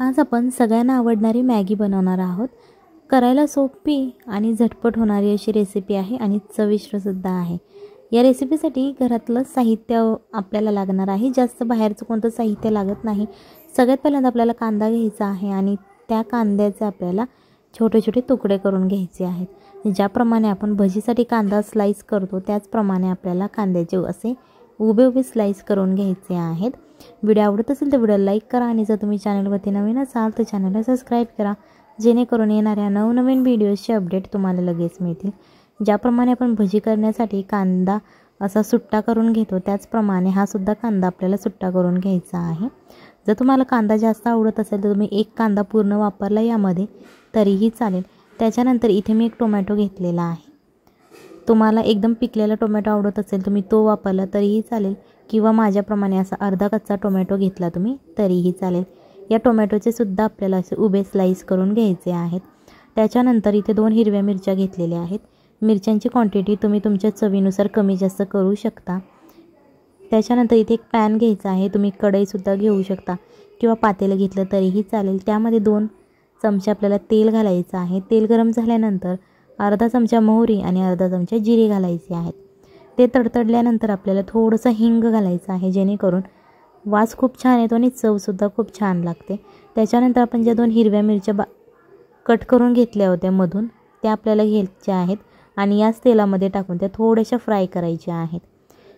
आज आपण सगळ्यांना आवडणारी मॅगी बनवणार आहोत। करायला सोपी आणि झटपट होणारी अशी रेसिपी आहे आणि चविष्ट सुद्धा आहे। या रेसिपीसाठी घरातलं साहित्य आपल्याला लागणार आहे। जास्त बाहेरचं कोणतं साहित्य लागत नाही। सगळ्यात पहिल्यांदा आपल्याला कांदा घ्यायचा आहे आणि त्या कांद्याचे आपल्याला छोटे छोटे तुकडे करून घ्यायचे आहेत। ज्याप्रमाणे आपण भजीसाठी कांदा स्लाइस करतो त्याचप्रमाणे आपल्याला कांद्याचे असे उभे उभे स्लाइस करून घ्यायचे आहेत। व्हिडिओ आवडत असेल तर व्हिडिओला लाईक करा आणि जर तुम्ही चॅनलवरती नवीन असाल तर चॅनलला सबस्क्राइब करा, जेणेकरून येणाऱ्या नवनवीन व्हिडिओजचे अपडेट तुम्हाला लगेच मिळतील। ज्याप्रमाणे आपण भजी करण्यासाठी कांदा असा सुट्टा करून घेतो त्याचप्रमाणे हा सुद्धा कांदा आपल्याला सुट्टा करून घ्यायचा आहे। जर तुम्हाला कांदा जास्त आवडत असेल तर तुम्ही एक कांदा पूर्ण वापरला यामध्ये तरीही चालेल। त्याच्यानंतर इथे मी एक टोमॅटो घेतलेला आहे। तुम्हाला एकदम पिकलेला टोमॅटो आवडत असेल तुम्ही तो वापरला तरीही चालेल, किंवा माझ्याप्रमाणे असा अर्धा कच्चा टोमॅटो घेतला तुम्ही तरीही चालेल। या टोमॅटोचे सुद्धा आपल्याला असे उभे स्लाइस करून घ्यायचे आहेत। त्याच्यानंतर इथे 2 हिरव्या मिरच्या घेतलेल्या आहेत। मिरच्यांची क्वांटिटी तुम्ही तुमच्या चवीनुसार कमी जास्त करू शकता। त्याच्यानंतर इथे एक पॅन घ्यायचा आहे, तुम्ही कढई सुद्धा घेऊ शकता किंवा पातेलं घेतलं तरीही चालेल। त्यामध्ये 2 चमचे आपल्याला तेल घालायचं आहे। तेल गरम झाल्यानंतर अर्धा चमचा मोहरी आणि अर्धा चमचा जिरे घालायचे आहेत। ते तडतडल्यानंतर आपल्याला थोडंसं हिंग घालायचं आहे, जेणेकरून वास खूप छान येतो आणि चव सुद्धा खूप छान लागते। त्याच्यानंतर आपण ज्या 2 हिरव्या मिरच्या कट करून घेतल्या होत्या मधून त्या आपल्याला घ्यायच्या आहेत आणि याच तेलामध्ये टाकून त्या थोड्याशा फ्राय करायच्या आहेत।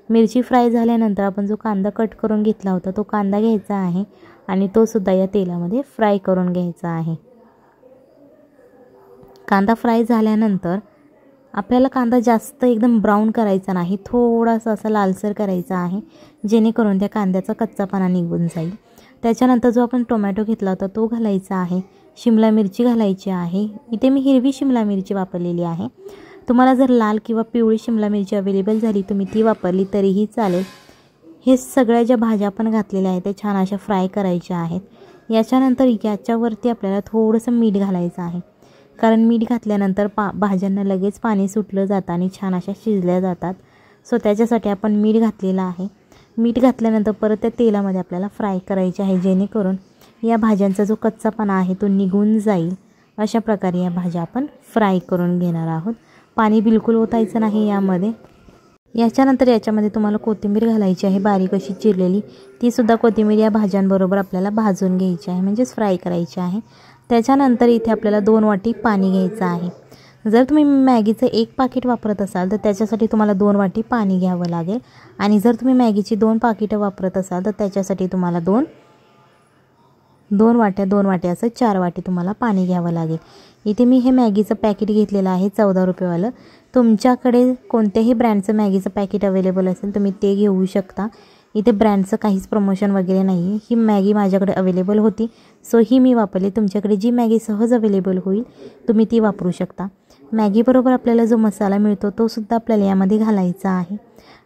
मिरची फ्राय झाल्यानंतर आपण जो कांदा कट करून घेतला होता तो कांदा घ्यायचा आहे आणि तो सुद्धा या तेलामध्ये फ्राय करून घ्यायचा आहे। कांदा फ्राय झाल्यानंतर आपल्याला कांदा जास्त एकदम ब्राउन करायचा नाही, थोडासा असा लालसर करायचा आहे, जेणेकरून त्या कांद्याचा कच्चापणा निघून जाईल। त्याच्यानंतर जो आपण टोमॅटो घेतला होता तो घालायचा आहे। शिमला मिरची घालायची आहे। इथे मी हिरवी शिमला मिरची वापरलेली आहे। तुम्हाला जर लाल किंवा पिवळी शिमला मिरची अवेलेबल झाली तुम्ही ती वापरली तरीही चालेल। हे सगळ्या ज्या भाज्या आपण घातलेल्या आहेत त्या छान अशा फ्राय करायच्या आहेत। याच्यानंतर याच्यावरती आपल्याला थोडंसं मीठ घालायचं आहे, कारण मीठ घातल्यानंतर भाज्यांना लगेच पाणी सुटलं जातं आणि छान अशा शिजल्या जातात। सो त्याच्यासाठी आपण मीठ घातलेलं आहे। मीठ घातल्यानंतर परत त्या तेलामध्ये आपल्याला फ्राय करायचे आहे, जेणेकरून या भाज्यांचा जो कच्चापणा आहे तो निघून जाईल। अशा प्रकारे या भाज्या आपण फ्राय करून घेणार आहोत। पाणी बिलकुल ओतायचं नाही यामध्ये। याच्यानंतर याच्यामध्ये तुम्हाला कोथिंबीर घालायची आहे, बारीक अशी चिरलेली। ती सुद्धा कोथिंबीर या भाज्यांबरोबर आपल्याला भाजून घ्यायची आहे, म्हणजेच फ्राय करायची आहे। त्याच्यानंतर इथे आपल्याला 2 वाटी पाणी घ्यायचं आहे। जर तुम्ही मॅगीचं 1 पाकिट वापरत असाल तर त्याच्यासाठी तुम्हाला 2 वाटी पाणी घ्यावं लागेल, आणि जर तुम्ही मॅगीची 2 पाकिटं वापरत असाल तर त्याच्यासाठी तुम्हाला 2 वाट्या असं 4 वाटी तुम्हाला पाणी घ्यावं लागेल। इथे मी हे मॅगीचं पॅकेट घेतलेलं आहे 14 रुपयेवालं। तुमच्याकडे कोणत्याही ब्रँडचं मॅगीचं पॅकेट अवेलेबल असेल तुम्ही ते घेऊ शकता। इथे ब्रँडचं काहीच प्रमोशन वगैरे नाही आहे। ही मॅगी माझ्याकडे अवेलेबल होती सो ही मी वापरली। तुमच्याकडे जी मॅगी सहज अवेलेबल होईल तुम्ही ती वापरू शकता। मॅगीबरोबर आपल्याला जो मसाला मिळतो तो सुद्धा आपल्याला यामध्ये घालायचा आहे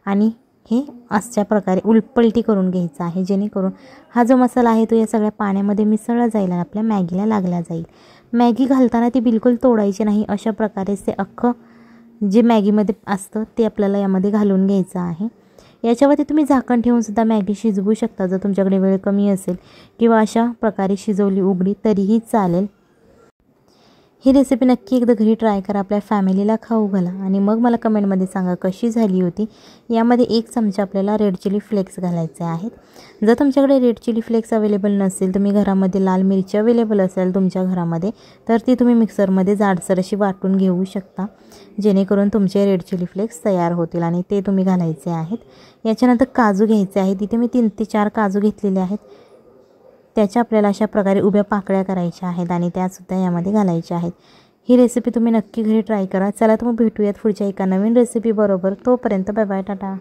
आणि हे अशा प्रकारे उलटपलटी करून घ्यायचा आहे, जेणेकरून हा जो मसाला आहे तो या सगळ्या पाण्यामध्ये मिसळला जाईल आणि आपल्या मॅगीला लागला जाईल। मॅगी घालताना ती बिलकुल तोडायची नाही, अशा प्रकारे ते अख्खं जे मॅगीमध्ये असतं ते आपल्याला यामध्ये घालून घ्यायचं आहे। याच्यावरती तुम्ही झाकण ठेवून सुद्धा मॅगी शिजवू शकता जर तुमच्याकडे वेळ कमी असेल, किंवा अशा प्रकारे शिजवली उघडी तरीही चालेल। ही रेसिपी नक्की एकदा घरी ट्राय करा, आपल्या फॅमिलीला खाऊ घाला आणि मग मला कमेंटमध्ये सांगा कशी झाली होती। यामध्ये 1 चमचा आपल्याला रेड चिली फ्लेक्स घालायचे आहेत। जर तुमच्याकडे रेड चिली फ्लेक्स अवेलेबल नसेल, तुम्ही घरामध्ये लाल मिरची अवेलेबल असेल तुमच्या घरामध्ये तर ती तुम्ही मिक्सरमध्ये जाडसर अशी वाटून घेऊ शकता, जेणेकरून तुमचे रेड चिली फ्लेक्स तयार होतील आणि ते तुम्ही घालायचे आहेत। याच्यानंतर काजू घ्यायचे आहेत। इथे मी 3 ते 4 काजू घेतलेले आहेत। त्याच्या आपल्याला अशा प्रकारे उभ्या पाकळ्या करायच्या आहेत आणि त्यासुद्धा यामध्ये घालायच्या आहेत। ही रेसिपी तुम्ही नक्की घरी ट्राय करा। चला तर मग भेटूयात पुढच्या एका नवीन रेसिपी बरोबर। तोपर्यंत बाय बाय, टाटा।